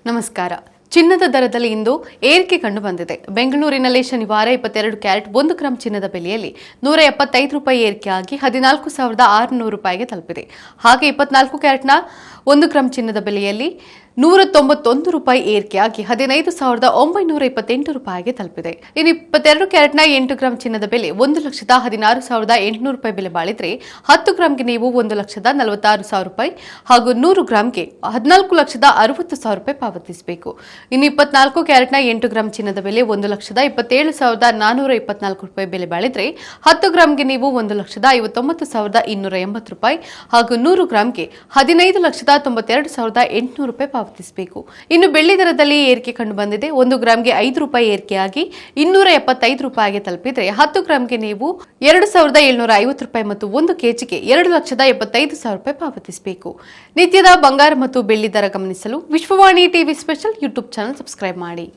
ನಮಸ್ಕಾರ. ಚಿನ್ನದ ದರದಲ್ಲಿ ಇಂದು ಏರಿಕೆ ಕಂಡು ಬಂದಿದೆ. ಬೆಂಗಳೂರಿನಲ್ಲಿ ಶನಿವಾರ 22 ಕ್ಯಾರೆಟ್ 1 ಗ್ರಾಂ ಚಿನ್ನದ ಬೆಲೆಯಲ್ಲಿ ₹175 ಏರಿಕೆಯಾಗಿ 14,600 ರೂಪಾಯಿಗೆ ತಲುಪಿದೆ. ಹಾಗೆ 24 ಕ್ಯಾರೆಟ್ನ 1 ಗ್ರಾಂ ಚಿನ್ನದ ಬೆಲೆಯಲ್ಲಿ ₹191 ರೂಪಾಯಿ ಏರಿಕೆಯಾಗಿ 15,928 ರೂಪಾಯಿಗೆ ತಲುಪಿದೆ. ಇನ್ನು 22 ಕ್ಯಾರೆಟ್ನ 8 ಗ್ರಾಂ ಚಿನ್ನದ ಬೆಲೆ 1,16,800 ರೂಪಾಯಿ ಬೆಲೆ ಬಾಳಿದ್ರೆ 10 ಗ್ರಾಂಗೆ ನೀವು 1,46,000 ರೂಪಾಯಿ ಹಾಗೂ 100 ಗ್ರಾಂಗೆ 14,60,000 ರೂಪಾಯಿ ಪಾವತಿಸಬೇಕು. ಇನ್ನು 24 ಕ್ಯಾರೆಟ್ನ 8 ಗ್ರಾಂ ಚಿನ್ನದ ಬೆಲೆ 1,27,424 ರೂಪಾಯಿ ಬೆಲೆ ಬಾಳಿದ್ರೆ 10 ಗ್ರಾಂಗೆ ನೀವು 1,59,280 ರೂಪಾಯಿ ಹಾಗೂ 100 ಗ್ರಾಂಗೆ 15,92,800 ರೂಪಾಯಿ ಪಾವತಿಸಬೇಕು. ಇನ್ನು ಬೆಳ್ಳಿ ದರದಲ್ಲಿ ಏರಿಕೆ ಕಂಡು ಬಂದಿದೆ. 1 ಗ್ರಾಂಗೆ 5 ರೂಪಾಯಿ ಏರಿಕೆಯಾಗಿ 275 ರೂಪಾಯಿಗೆ ತಲುಪಿದ್ರೆ 10 ಗ್ರಾಂಗೆ ನೀವು 2,750 ರೂಪಾಯಿ ಮತ್ತು 1 ಕೆಜಿಗೆ 2,75,000 ರೂಪಾಯಿ ಪಾವತಿಸಬೇಕು. ನಿತ್ಯದ ಬಂಗಾರ ಮತ್ತು ಬೆಳ್ಳಿ ದರ ಗಮನಿಸಲು Vishwavani TV special YouTube channel subscribe ಮಾಡಿ.